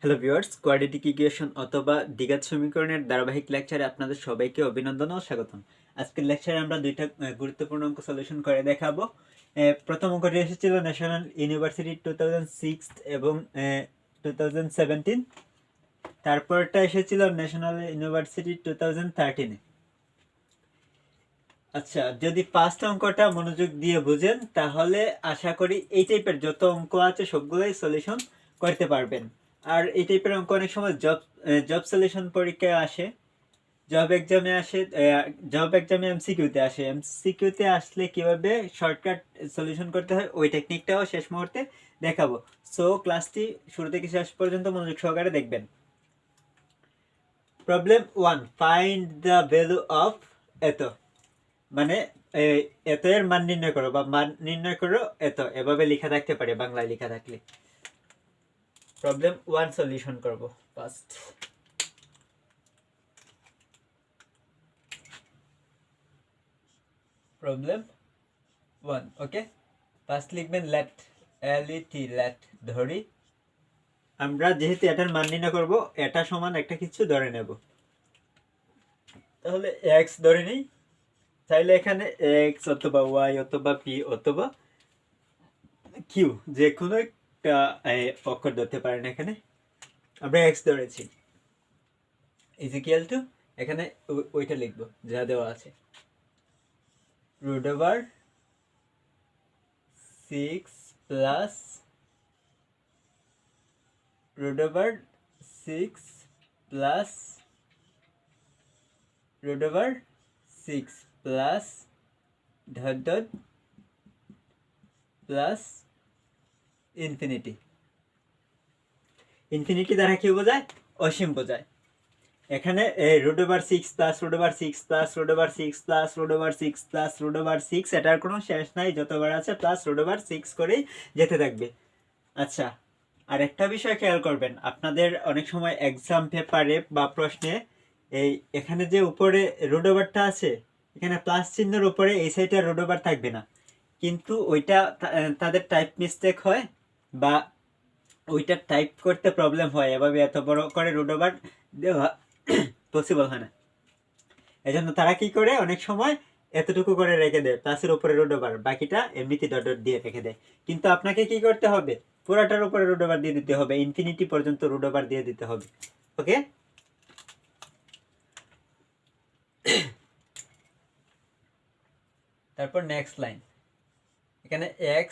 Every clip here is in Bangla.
হ্যালো ভিউয়ার্স, কোয়াড্রেটিক ইকুয়েশন অথবা দ্বিঘাত সমীকরণের ধারাবাহিক লেকচারে আপনাদের সবাইকে অভিনন্দন ও স্বাগতম। আজকের লেকচারে আমরা দুইটা গুরুত্বপূর্ণ অঙ্ক সলিউশন করে দেখাবো। প্রথম অঙ্কটি এসেছিল ন্যাশনাল ইউনিভার্সিটি 2006 এবং 2017। তারপরটা এসেছিল ন্যাশনাল ইউনিভার্সিটি 2013-এ। আচ্ছা, যদি ফার্স্ট অঙ্কটা মনোযোগ দিয়ে বুঝেন তাহলে আশা করি এই টাইপের যত অঙ্ক আছে সবগুলোই সলিউশন করতে পারবেন। আর এই টাইপের অঙ্ক অনেক সময় জব সলিউশন পরীক্ষায় আসে, জব এক্সামে এমসিকিউতে আসে। এমসিকিউতে আসলে কিভাবে শর্টকাট সলিউশন করতে হয় ওই টেকনিকটাও শেষ মুহূর্তে দেখাবো। সো ক্লাসটি শুরু থেকে শেষ পর্যন্ত মনোযোগ সহকারে দেখবেন। Problem 1, find the value of এত, মানে এত এর মান নির্ণয় করো বা মান নির্ণয় করো এত, এভাবে লেখা থাকতে পারে বাংলায় লেখা থাকলে। প্রবলেম 1 সলিউশন করব ফার্স্ট। প্রবলেম 1, ওকে। ফার্স্ট লিখবেন লেট, লেট ধরি। আমরা যেহেতু এটার মান নির্ণয় করব, এটা সমান একটা কিছু ধরে নেব। তাহলে এক্স ধরে নেই, চাইলে এখানে এক্স অথবা ওয়াই অথবা পি অথবা কিউ যে কোনো একটা অক্ষর ধরতে পারেন। এখানে আমরা এক্স ধরেছি, ইজ ইকুয়াল টু, এখানে ওইটা লিখবো যা দেওয়া আছে, root over 6 plus root over 6 plus root over 6 plus dot dot plus infinity। Infinity দ্বারা কি বোঝায়? অসীম বোঝায়। এখানে root over 6 plus root over 6 plus root over 6 plus root over 6 plus root over 6, এটার কোনো শেষ নাই, যতবার আছে প্লাস root over 6 করেই যেতে থাকবে। আচ্ছা, আর একটা বিষয় খেয়াল করবেন, আপনাদের অনেক সময় এক্সাম পেপারে বা প্রশ্নে এখানে যে উপরে রুট ওভারটা আছে, এখানে প্লাস চিহ্নের উপরে এই সাইডে রুট ওভার থাকবে না, কিন্তু ওইটা তাদের টাইপ মিস্টেক হয় বা ওইটা টাইপ করতে প্রবলেম হয়, এভাবে এত বড় করে রুট ওভার দেওয়া পসিবল হয় না। এজন্য তারা কি করে, অনেক সময় এতটুকু করে রেখে দেয় প্লাসের উপরে রুট ওভার, বাকিটা এমনিতে ডট ডট দিয়ে রেখে দেয়। কিন্তু আপনাকে কি করতে হবে, পুরাটার উপরে রুট ওভার দিয়ে দিতে হবে, ইনফিনিটি পর্যন্ত রুট ওভার দিয়ে দিতে হবে। ওকে, তারপর নেক্সট লাইন, এখানে x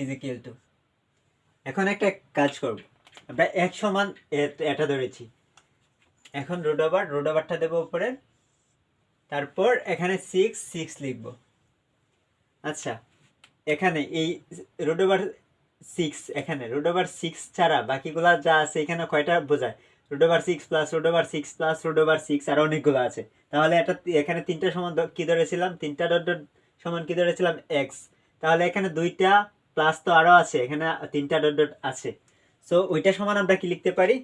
ইজ ইকুয়াল টু, এখন একটা কাজ করব, আমরা x সমান এটা ধরেছি, এখন রুট ওভারটা দেবো উপরে, তারপর এখানে 6 লিখব। আচ্ছা, এখানে এই রুট ওভার 6, এখানে রুট ওভার 6 ছাড়া বাকিগুলা যা আছে এখানে কয়টা বোঝায়? Root over 6 plus root over 6 plus root over 6, আর অনেকগুলো আছে। তাহলে এটা এখানে তিনটা সমান কি ধরেছিলাম, তিনটা ডট ডট সমান কি ধরেছিলাম? এক্স। তাহলে এখানে দুইটা প্লাস তো আরও আছে, এখানে তিনটা ডট ডট আছে। সো ওইটা সমান আমরা কি লিখতে পারি?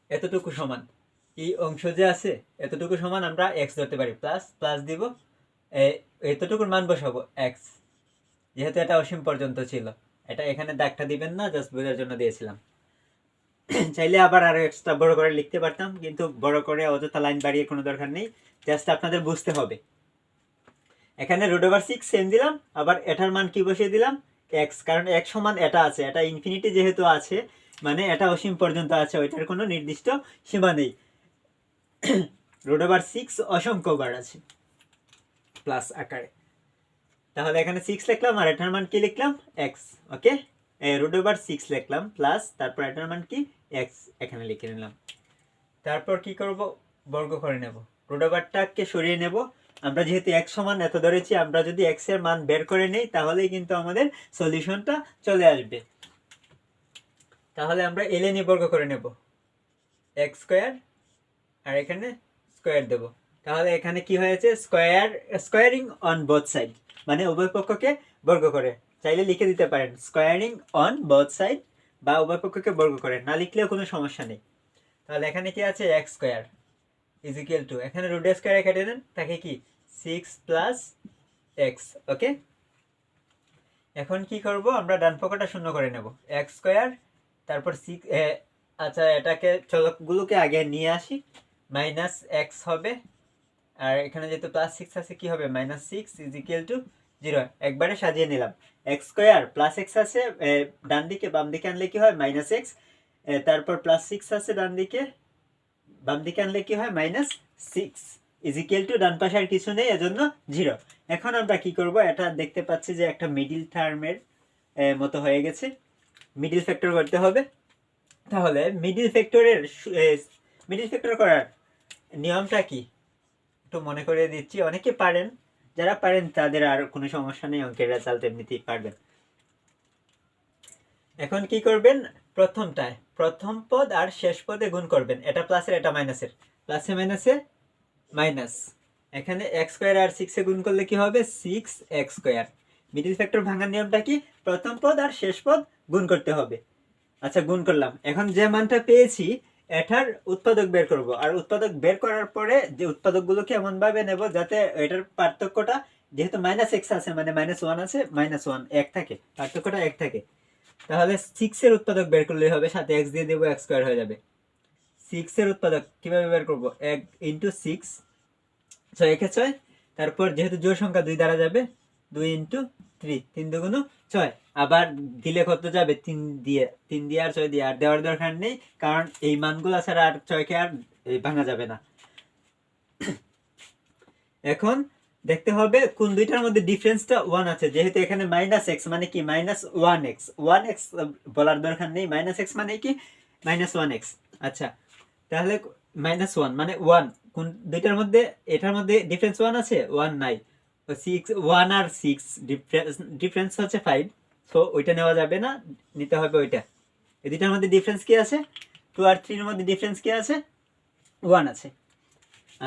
এতটুকু সমান, এই অংশ যে আছে এতটুকু সমান আমরা এক্স ধরতে পারি, প্লাস প্লাস দিব, এতটুকুর মান বসাবো এক্স, যেহেতু এটা অসীম পর্যন্ত ছিল। এটা এখানে দাগটা দিবেন না, জাস্ট বোঝার জন্য দিয়েছিলাম। চাইলে আবার আরো এক্সট্রা বড় করে লিখতে পারতাম, কিন্তু বড় করে অযথা লাইন বাড়িয়ে কোনো দরকার নেই, জাস্ট আপনাদের বুঝতে হবে। এখানে রুট ওভার 6 সেম দিলাম, আবার এটার মান কি বসিয়ে দিলাম? এক্স, কারণ এক সমান এটা আছে, এটা ইনফিনিটি যেহেতু আছে, মানে এটা অসীম পর্যন্ত আছে, ওইটার কোনো নির্দিষ্ট সীমা নেই। রুট ওভার 6 অসংখ্য বার আছে প্লাস আকারে। তাহলে এখানে 6 লিখলাম, আর এটার মান কি লিখলাম? এক্স। ওকে, রুট ওভার 6 লিখলাম প্লাস, তারপর এটার মান কি? এক্স, এখানে লিখে নিলাম। তারপর কি করব? বর্গ করে নেব, রুট ওভারটাকে সরিয়ে নেব। আমরা যেহেতু এক্স সমান এত ধরেছি, আমরা যদি এক্স এর মান বের করে নেই তাহলেই কিন্তু আমাদের সলিউশনটা চলে আসবে। তাহলে আমরা এলএন বর্গ করে নেব, এক্স স্কোয়ার, আর এখানে স্কোয়ার দেব। তাহলে এখানে কি হয়েছে? স্কোয়ারিং অন বোথ সাইড, মানে উভয় পক্ষকে বর্গ করে। চাইলে লিখে দিতে পারেন স্কোয়ারিং অন বোথ সাইড, বা উভয় পক্ষকে বর্গ করে, না লিখলেও কোনো সমস্যা নেই। তাহলে এখানে কি আছে? X square is equal two, এখানে রুট স্কোয়ার কেটে দেন, তাকে কি 6 প্লাস এক্স। ওকে, এখন কি করব? আমরা ডান পক্ষটা শূন্য করে নেব, এক্স স্কোয়ার, তারপর আচ্ছা এটাকে চলকগুলোকে আগে নিয়ে আসি, মাইনাস এক্স হবে, আর এখানে যেহেতু প্লাস সিক্স আছে কি হবে, minus six is equal to zero. একবারে সাজিয়ে নিলাম, এক্স স্কোয়ার প্লাস এক্স আছে ডান দিকে, বাম দিকে আনলে কি হয় মাইনাস এক্স, তারপর প্লাস সিক্স আছে ডান দিকে, বাম দিকে আনলে কি হয় minus six is equal to, ডান পাশে আর কিছু নেই এজন্য জিরো। এখন আমরা কি করব, এটা দেখতে পাচ্ছি যে একটা মিডিল টার্মের মতো হয়ে গেছে, মিডিল ফ্যাক্টর করতে হবে। তাহলে মিডিল ফ্যাক্টর করার নিয়মটা কি একটু মনে করে দিচ্ছি, অনেকে পারেন, যারা পারেন তাদের আর কোনো সমস্যা নেই, অঙ্কের রেজাল্ট এমনিতেই পারবেন। এখন কি করবেন, প্রথমটায় প্রথম পদ আর শেষ পদে গুণ করবেন, এটা প্লাসের এটা মাইনাসের, প্লাসে মাইনাসে মাইনাস, এখানে এক্স স্কোয়ার আর সিক্সে গুণ করলে কি হবে six x square. Middle factor ভাঙার নিয়মটা কি, প্রথম পদ আর শেষ পদ গুণ করতে হবে। আচ্ছা গুণ করলাম, এখন যে মানটা পেয়েছি এটার উৎপাদক বের করব, আর উৎপাদক বের করার পরে যে উৎপাদকগুলোকে এমন ভাবে নেব যাতে এটার পার্থক্যটা, যেহেতু মাইনাস এক্স আছে মানে মাইনাস ওয়ান আছে, মাইনাস ওয়ান এক থাকে, পার্থক্যটা এক থাকে। তাহলে সিক্স এর উৎপাদক বের করলেই হবে, সাথে এক্স দিয়ে দেবো, এক্স স্কোয়ার হয়ে যাবে। সিক্স এর উৎপাদক কিভাবে বের করবো, এক ইন্টু সিক্স, ছয় একে ছয়, তারপর যেহেতু জোড় সংখ্যা দুই দ্বারা যাবে, দুই ইন্টু থ্রি, তিন দুগুণ ছয়, আবার দিলে কত যাবে তিন দিয়ে আর ছয় দিয়ে, আর দেওয়ার দরকার নেই, কারণ এই মানগুলো ছাড়া আর ছয়কে আর ভাঙা যাবে না। এখন দেখতে হবে কোন দুইটার মধ্যে ডিফারেন্সটা ওয়ান আছে, যেহেতু এখানে মাইনাস এক্স মানে কি minus one x, one x বলার দরকার নেই, মাইনাস এক্স মানে কি মাইনাস ওয়ান এক্স। আচ্ছা তাহলে মাইনাস ওয়ান মানে ওয়ান, কোন দুইটার মধ্যে, এটার মধ্যে ডিফারেন্স ওয়ান আছে, ওয়ান নাই, সিক্স ওয়ান আর সিক্স ডিফারেন্স হচ্ছে ফাইভ, সো ওইটা নেওয়া যাবে না, নিতে হবে ওইটা। এই দুইটার মধ্যে ডিফারেন্স কি আছে, টু আর থ্রির মধ্যে ডিফারেন্স কি আছে, ওয়ান আছে।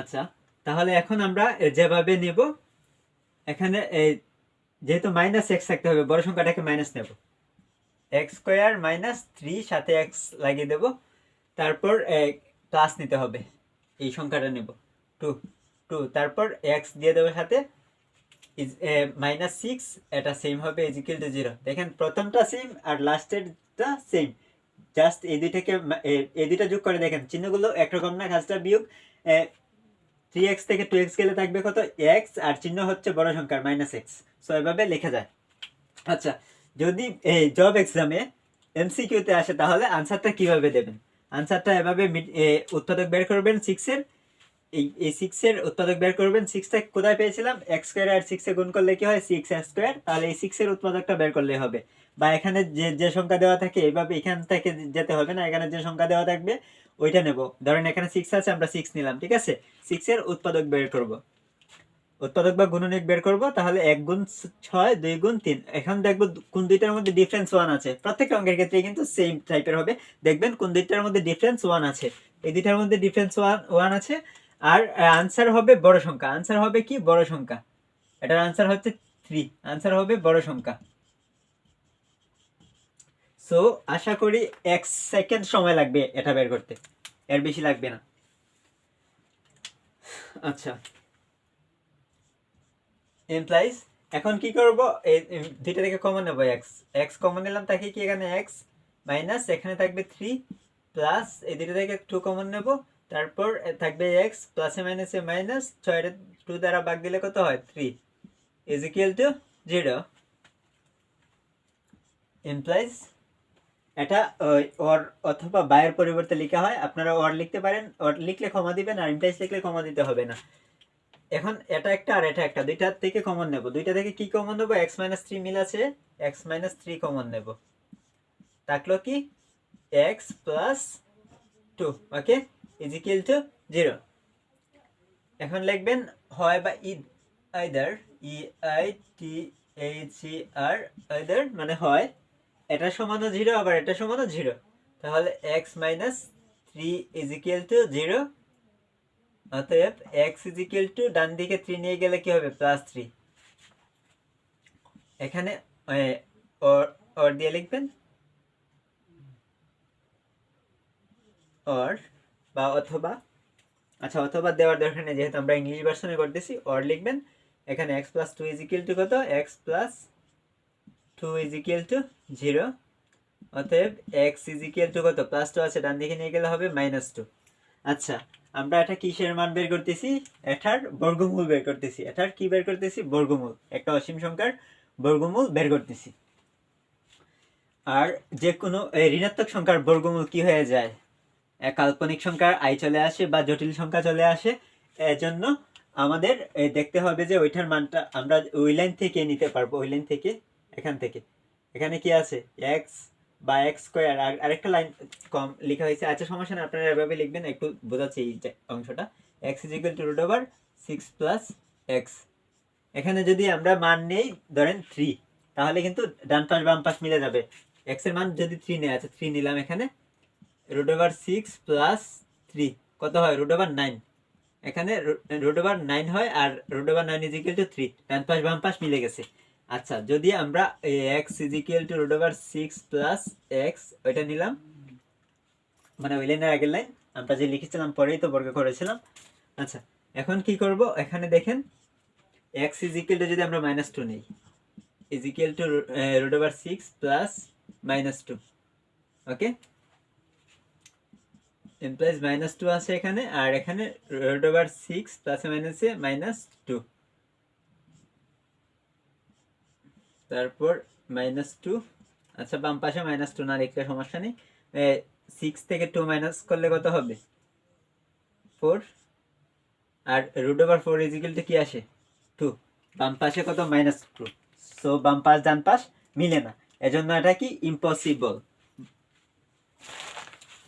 আচ্ছা তাহলে এখন আমরা যেভাবে নেব, এখানে যেহেতু মাইনাস এক্স থাকতে হবে, বড় সংখ্যাটাকে মাইনাস নেব, এক্স স্কোয়ার মাইনাস থ্রি, সাথে এক্স লাগিয়ে দেব, তারপর প্লাস নিতে হবে, এই সংখ্যাটা নেব টু টু, তারপর এক্স দিয়ে দেবো সাথে মাইনাস সিক্স, এটা সেম হবে ইজ ইকুয়াল টু জিরো। দেখেন প্রথমটা সেম আর লাস্টেরটা সেম, জাস্ট এই দুইটাকে এই দুইটা যোগ করে দেখেন চিহ্নগুলো একরকম না, কাজটা বিয়োগ, থ্রি এক্স থেকে টু এক্স গেলে থাকবে কত এক্স, আর চিহ্ন হচ্ছে বড় সংখ্যার মাইনাস এক্স, সো এভাবে লেখা যায়। আচ্ছা যদি এই জব এক্সামে এমসিকিউতে আসে তাহলে আনসারটা কিভাবে দেবেন, আনসারটা এভাবে উৎপাদক বের করবেন সিক্সের, এই সিক্সের উৎপাদক বের করবেন, সিক্সটা কোথায় পেয়েছিলাম, এক্স স্কোয়ার আর সিক্সে গুণ করলে কি হয় সিক্স এক্স স্কোয়ার, তাহলে এই সিক্সের উৎপাদকটা বের করলে হবে, বা এখানে যে সংখ্যা দেওয়া থাকে এইভাবে এখান থেকে যেতে হবে না, এখানে যে সংখ্যা দেওয়া থাকবে ওইটা নেব, ধরেন এখানে সিক্স আছে আমরা সিক্স নিলাম, ঠিক আছে, সিক্সের উৎপাদক বের করব, উৎপাদক বা গুণনীয়ক বের করব, তাহলে এক গুণ ছয়, দুই গুণ তিন, এখন দেখবো কোন দুইটার মধ্যে ডিফারেন্স ওয়ান আছে, প্রত্যেকটা অঙ্কের ক্ষেত্রে কিন্তু সেম টাইপের হবে, দেখবেন কোন দুইটার মধ্যে ডিফারেন্স ওয়ান আছে, এই দুইটার মধ্যে ডিফারেন্স ওয়ান আছে, আর আনসার হবে বড় সংখ্যা, আনসার হবে কি বড় সংখ্যা, এটার আনসার হচ্ছে থ্রি, আনসার হবে বড় সংখ্যা। সো আশা করি এক সেকেন্ড সময় লাগবে এটা বের করতে, এর বেশি লাগবে না। আচ্ছা এমপ্লয়িজ, এখন কি করব, এই দুইটা থেকে কমন নেব, এক্স এক্স কমন নিলাম, তাকে কি এখানে এক্স মাইনাস, এখানে থাকবে থ্রি প্লাস, এই দুইটা থেকে টু কমন নেব, তারপর থাকবে এক্স প্লাসে মাইনাসে মাইনাস, ছয়টা টু দ্বারা ভাগ দিলে কত হয় three is equal to zero. Employees এটা অর অথবা বায়ের পরিবর্তে লেখা হয়, আপনারা অর লিখতে পারেন, অর লিখলে ক্ষমা দিবেন, আর এমপ্লয়িজ লিখলে ক্ষমা দিতে হবে না। এখন এটা একটা আর এটা একটা, দুইটা থেকে কমন নেব, দুইটা থেকে কি কমন নেব, এক্স মাইনাস থ্রি মিল আছে, এক্স মাইনাস থ্রি কমন নেব, থাকলো কি x plus two, okay is equal to zero. এখন লিখবেন হয় বা either, E I T H E R, either মানে হয় এটা সমানও জিরো আবার এটা সমানও জিরো, তাহলে x minus three is equal to zero, অতএব এক্স ইজ ইকুয়াল টু ডান দিকে থ্রি নিয়ে গেলে কি হবে প্লাস থ্রি, এখানে অর দিয়ে লিখবেন, অর বা অথবা, আচ্ছা অথবা দেওয়ার দরকার নেই যেহেতু আমরা ইংলিশ ভার্সনে করতেছি, অর লিখবেন, এখানে x plus two is equal to কত, x plus two is equal to zero, অতএব এক্স ইজ ইকুয়াল টু কত, প্লাস টু আছে ডান দিকে নিয়ে গেলে হবে মাইনাস টু। আচ্ছা আমরা এটা কিসের মান বের করতেছি, এটার বর্গমূল বের করতেছি। এটার কি বের করতেছি, বর্গমূল, একটা অসীম সংখ্যার বর্গমূল বের করতেছি। আর যে কোনো ঋণাত্মক সংখ্যার বর্গমূল কি হয়ে যায়, কাল্পনিক সংখ্যার আই চলে আসে বা জটিল সংখ্যা চলে আসে। এজন্য আমাদের দেখতে হবে যে ওইটার মানটা আমরা ওই লাইন থেকে নিতে পারবো, ওই লাইন থেকে, এখান থেকে। এখানে কি আছে, এক্স বা এক্স স্কোয়ার, আর আরেকটা লাইন কম লেখা হয়েছে। আচ্ছা সমস্যা না, আপনারা এভাবে লিখবেন, একটু বোঝাচ্ছি এই অংশটা। X is equal to root over six plus x. এখানে যদি আমরা মান নেই ধরেন থ্রি, তাহলে কিন্তু ডান পাশ বাম পাশ মিলে যাবে। এক্স এর মান যদি থ্রি নেই, আচ্ছা থ্রি নিলাম, এখানে root over six plus three কত হয়, রুট ওভার নাইন। এখানে রুট ওভার নাইন হয়, আর root over nine is equal to three, ডান পাশ বাম পাশ মিলে গেছে। আচ্ছা যদি আমরা x is equal to root over six plus x ওইটা নিলাম, মানে ওই লাইনের আগের লাইন আমরা যে লিখেছিলাম পরেই তো বর্গ করেছিলাম। আচ্ছা এখন কি করব, এখানে দেখেন এক্স ইজ ইকুয়াল টু যদি আমরা মাইনাস টু নিই, is equal to root over six plus minus two, okay, implies minus two আছে এখানে, আর এখানে রুট ওভার সিক্স প্লাসে মাইনাসে মাইনাস টু, তারপর মাইনাস টু। আচ্ছা বাম পাশে মাইনাস টু না লিখলে সমস্যা নেই, সিক্স থেকে টু মাইনাস করলে কত হবে, ফোর, আর root over four is equal to কি আসে, টু, বাম পাশে কত মাইনাস টু, সো বাম পাশ ডান পাশ মিলে না, এজন্য এটা কি ইম্পসিবল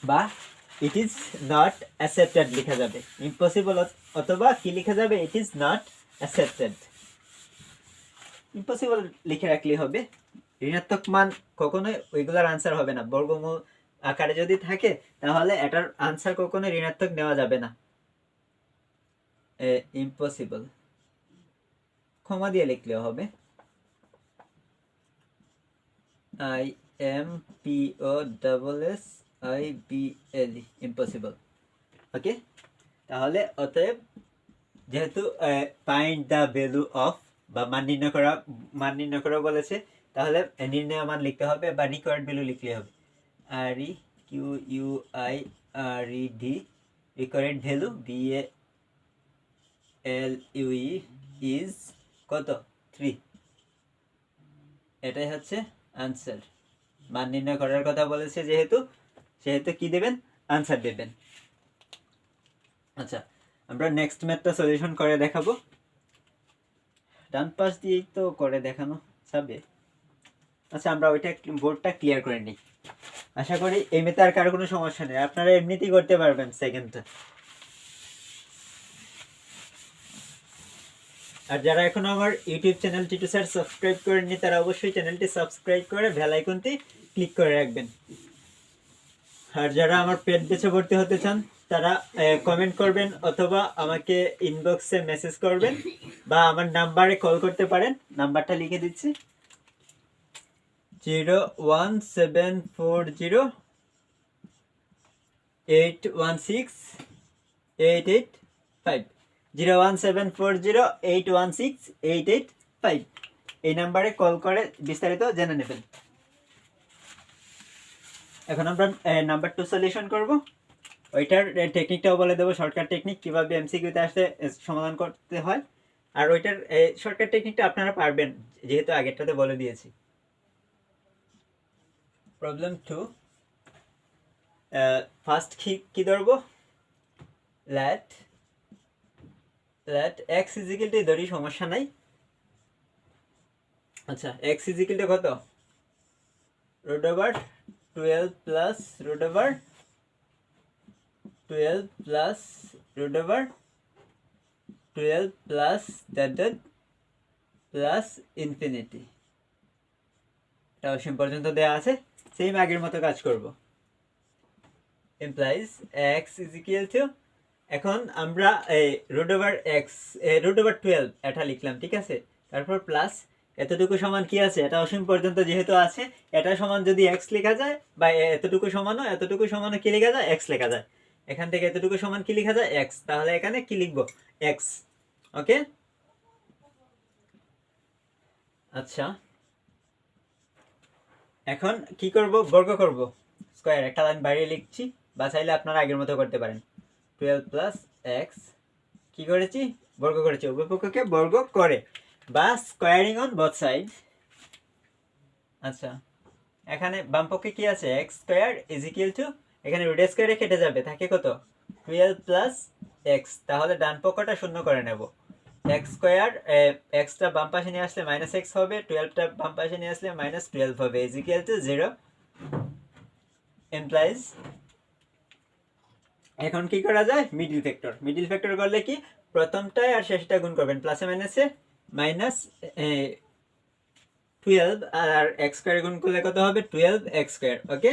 বা ইট ইজ নট অ্যাকসেপ্টেড লেখা যাবে। ইম্পসিবল অথবা কি লেখা যাবে, it is not accepted. Impossible লিখে রাখলে হবে। ঋণাত্মক মান কখনোই ওইগুলোর আনসার হবে না, বর্গমূল আকারে যদি থাকে তাহলে এটার আনসার কখনোই ঋণাত্মক নেওয়া যাবে না, ইম্পসিবল। ক্ষমা দিয়ে লিখলেও হবে, I M P O double S I B L E, impossible. Okay, তাহলে অতএব যেহেতু ফাইন্ড দ্য ভ্যালু অফ বা মান নির্ণয় করা বলেছে, তাহলে নির্ণয় মান লিখতে হবে বা রিকোয়ার্ড ভ্যালু লিখলে হবে, R E Q U I R E D, required value V A L U is কত, থ্রি। এটাই হচ্ছে আনসার। মান নির্ণয় করার কথা বলেছে যেহেতু, সেহেতু কি দেবেন, আনসার দেবেন। আচ্ছা আমরা নেক্সট ম্যাথটা সলিউশন করে দেখাবো, ডান পাশ দিয়েই তো করে দেখানো যাবে। আচ্ছা আমরা ওইটা বোর্ডটা ক্লিয়ার করে নিই, আশা করি এই ম্যাথে আর কারো কোনো সমস্যা নেই, আপনারা এমনিতেই করতে পারবেন সেকেন্ডটা। আর যারা এখনো আমার YouTube channel Titu sir subscribe করেননি, তারা অবশ্যই চ্যানেলটি সাবস্ক্রাইব করে বেল আইকনটি ক্লিক করে রাখবেন। আর যারা আমার পেড বেচে ভর্তি হতে চান তারা কমেন্ট করবেন অথবা আমাকে ইনবক্সে মেসেজ করবেন বা আমার নাম্বারে কল করতে পারেন, নাম্বারটা লিখে দিচ্ছি, 01740816885, 01740816885, এই নাম্বারে কল করে বিস্তারিত জেনে নেবেন। এখন আমরা নাম্বার 2 সলিউশন করব, ওইটার টেকনিকটাও বলে দেবো, শর্টকাট টেকনিক কিভাবে এমসিকিউতে আসলে সমাধান করতে হয়। আর ওইটার শর্টকাট টেকনিকটা আপনারা পারবেন যেহেতু আগেরটাতে বলে দিয়েছি। প্রবলেম 2, ফার্স্ট কি ধরবো, let x is equal to ধরি, সমস্যা নাই। আচ্ছা x ইজ ইকুয়াল টু কত, root over 12 plus root over 12 plus root over 12 plus that plus infinity, এটা অসীম পর্যন্ত দেওয়া আছে, সেম আগের মতো কাজ করব। Implies x is equal to, এখন আমরা root over x, root over 12 এটা লিখলাম, ঠিক আছে, তারপর প্লাস এতটুকু সমান কি আছে, এটা অসীম পর্যন্ত যেহেতু আছে, এটা সমান যদি x লেখা যায় বা এতটুকু সমানও কি লেখা যায়, x লেখা যায়। এখান থেকে এতটুকু সমান কি লেখা যায়, x, তাহলে এখানে কি লিখবো, x। ওকে, আচ্ছা এখন কি করব, বর্গ করব, স্কয়ার একটা লাইন বাইরে লিখছি, বা চাইলে আপনারা আগের মতো করতে পারেন। 12 প্লাস এক্স কি করেছি, বর্গ করেছি, উভয় পক্ষকে বর্গ করে, বা স্কোয়ারিং অন বোথ সাইড। আচ্ছা, এখানে বাম পক্ষে কি আছে, x square is equal two, এখানে রুট স্কোয়ারে কেটে যাবে, থাকে কত 12 প্লাস এক্স, তাহলে ডান পক্ষটা শূন্য করে নেব। এক্স স্কোয়ার, এক্সটা বাম পাশে নিয়ে আসলে মাইনাস এক্স হবে, 12টা বাম পাশে নিয়ে আসলে মাইনাস 12 হবে, ইজ ইকুয়াল টু 0 এমপ্লাইজ। এখন কি করা যায়, মিডল ফ্যাক্টর। মিডল ফ্যাক্টর করলে কি, প্রথমটায় আর শেষটা গুণ করবেন, প্লাসে মাইনাসে মাইনাস 12 আর এক্স স্কোয়ার গুণ করলে কত হবে 12 এক্স স্কোয়ার। ওকে,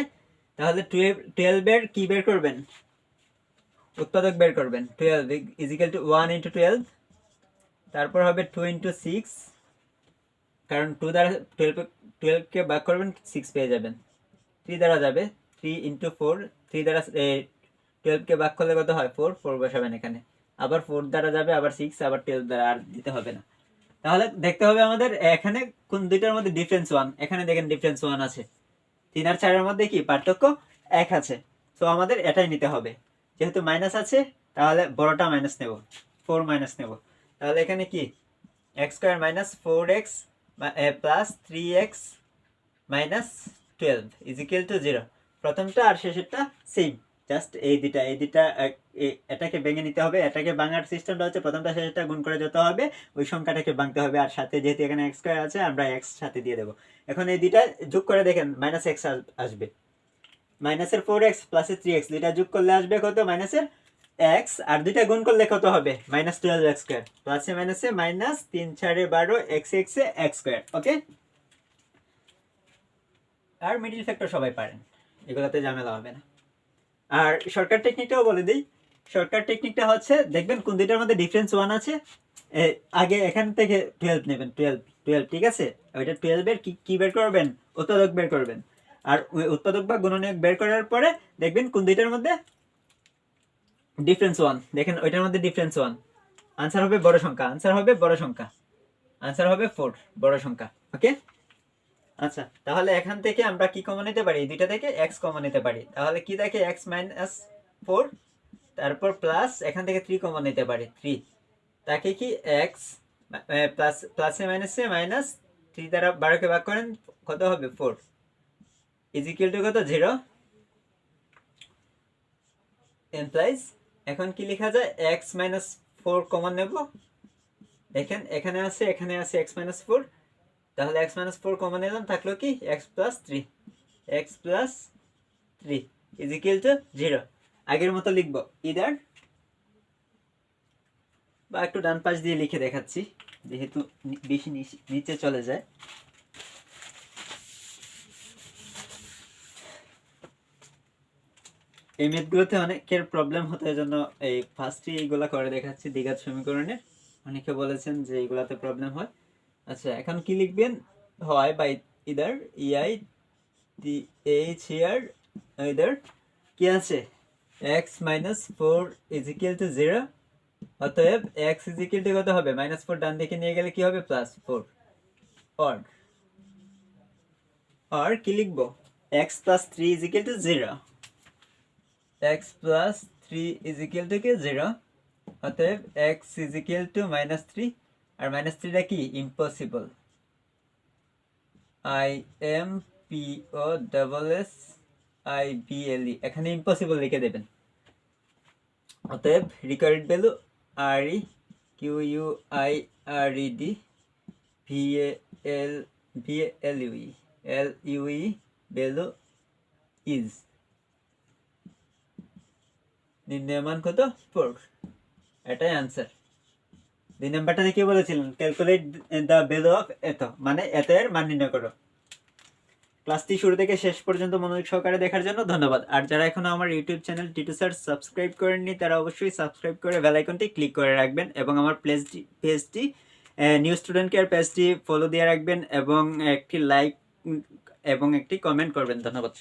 তাহলে 12 এর কি বের করবেন, উৎপাদক বের করবেন। 12 ইজ ইকুয়াল টু 1 ইন্টু 12, তারপর হবে 2 ইন্টু 6, কারণ 2 দ্বারা 12কে ভাগ করবেন 6 পেয়ে যাবেন। 3 দ্বারা যাবে, 3 ইন্টু 4, 3 দ্বারা 12কে ভাগ করলে কত হয় 4, 4 বসাবেন এখানে, আবার 4 দ্বারা যাবে, আবার 6, আবার 12 দ্বারা, আর দিতে হবে না। তাহলে দেখতে হবে আমাদের এখানে কোন দুইটার মধ্যে ডিফারেন্স 1, এখানে দেখেন ডিফারেন্স 1 আছে, 3 আর 4 এর মধ্যে কি পার্থক্য 1 আছে। সো আমাদের এটাই নিতে হবে, যেহেতু মাইনাস আছে তাহলে বড়টা মাইনাস নেব, 4 মাইনাস নেব। তাহলে এখানে কি x square minus 4x plus 3x minus 12 is equal to 0। প্রথমটা আর শেষেরটা সেম, জাস্ট এই দুটা এটাকে ভেঙে নিতে হবে। এটাকে ভাঙার সিস্টেমটা হচ্ছে প্রথমটা শেষেরটা গুণ করে যেতে হবে, ওই সংখ্যাটাকে ভাঙতে হবে, আর সাথে যেহেতু এখানে এক্স স্কোয়ার আছে আমরা এক্স সাথে দিয়ে দেবো। এখন এই দুইটা যোগ করে দেখেন মাইনাস এক্স আসবে, মাইনাসের 4x প্লাসের 3x, দুইটা যোগ করলে আসবে কত মাইনাসের x, আর দুইটা গুণ করলে কত হবে মাইনাস 12x স্কোয়ার, প্লাসে মাইনাসে মাইনাস 3 4 12 x x এ x স্কোয়ার। ওকে, আর মিডল ফ্যাক্টর সবাই পারেন, এগুলোতে ঝামেলা হবে না। আর শর্টকাট টেকনিকটাও বলে দিই, শর্টকাট টেকনিকটা হচ্ছে দেখবেন কোন দুইটার মধ্যে ডিফারেন্স 1 আছে, আগে এখান থেকে 12 নেবেন, 12 ঠিক আছে, ওইটা 12 এর কি বের করবেন, উৎপাদক বের করবেন, আর উৎপাদক বা গুণনীয়ক বের করার পরে দেখবেন কোন দুইটার মধ্যে ডিফারেন্স 1, দেখেন ওইটার মধ্যে ডিফারেন্স 1, আনসার হবে বড় সংখ্যা, আনসার হবে বড় সংখ্যা, আনসার হবে 4 বড় সংখ্যা। ওকে, আচ্ছা, তাহলে এখান থেকে আমরা কি কমন নিতে পারি, এই দুইটা থেকে x কমন নিতে পারি, তাহলে কি থাকে x মাইনাস 4, তারপর প্লাস এখান থেকে 3 কমন নিতে পারি 3, তাকে কি x প্লাস প্লাসে মাইনাসে মাইনাস 3 দ্বারা 12 কে ভাগ করেন কত হবে 4 ইজ ইকুয়াল টু কত 0 এমপ্লাইজ। এখন কি লেখা যায়, x মাইনাস 4 কমন নেব, দেখেন এখানে আছে x মাইনাস 4, তাহলে x মাইনাস 4 কমন নিলাম, থাকলো কি x plus 3, x plus 3 is equal to 0। আগের মতো লিখবো ইদার, বা একটু ডান পাশ দিয়ে লিখে দেখাচ্ছি যেহেতু বেশি নিচে চলে যায়। এই ম্যাথগুলোতে অনেকের প্রবলেম হতো, এই জন্য এই ফার্স্টে এইগুলা করে দেখাচ্ছি দ্বিঘাত সমীকরণের, অনেকে বলেছেন যে এইগুলাতে প্রবলেম হয়। আচ্ছা, এখন কি লিখবেন, হয় by either E I T H here, either কি আছে x minus 4 is equal to 0, অতএব x ইজ ইকুয়াল টু কত হবে মাইনাস 4, ডান দিকে নিয়ে গেলে কি হবে প্লাস 4, আর কি লিখবো x plus 3 is equal to 0, x plus 3 is equal to কি 0, অতএব x is equal to minus 3, আর মাইনাস 3টা কি ইম্পসিবল, IMPOSSIBLE, এখানে ইম্পসিবল লিখে দেবেন। অতএব required value REQUIRED VALUE value is, নির্ণয় মান কত 4, এটাই আনসার। 2 নাম্বারটাতে কি বলেছিলেন, ক্যালকুলেট দ্য ভ্যালু অফ এত, মানে এত এর মান নির্ণয় করো। ক্লাসটি শুরু থেকে শেষ পর্যন্ত মনোযোগ সহকারে দেখার জন্য ধন্যবাদ। আর যারা এখনো আমার YouTube channel Titu sir subscribe করেননি তারা অবশ্যই সাবস্ক্রাইব করে বেল আইকনটি ক্লিক করে রাখবেন, এবং আমার পেজটি নিউ স্টুডেন্ট কেয়ার পেজটি ফলো দিয়ে রাখবেন, এবং একটি লাইক এবং একটি কমেন্ট করবেন। ধন্যবাদ।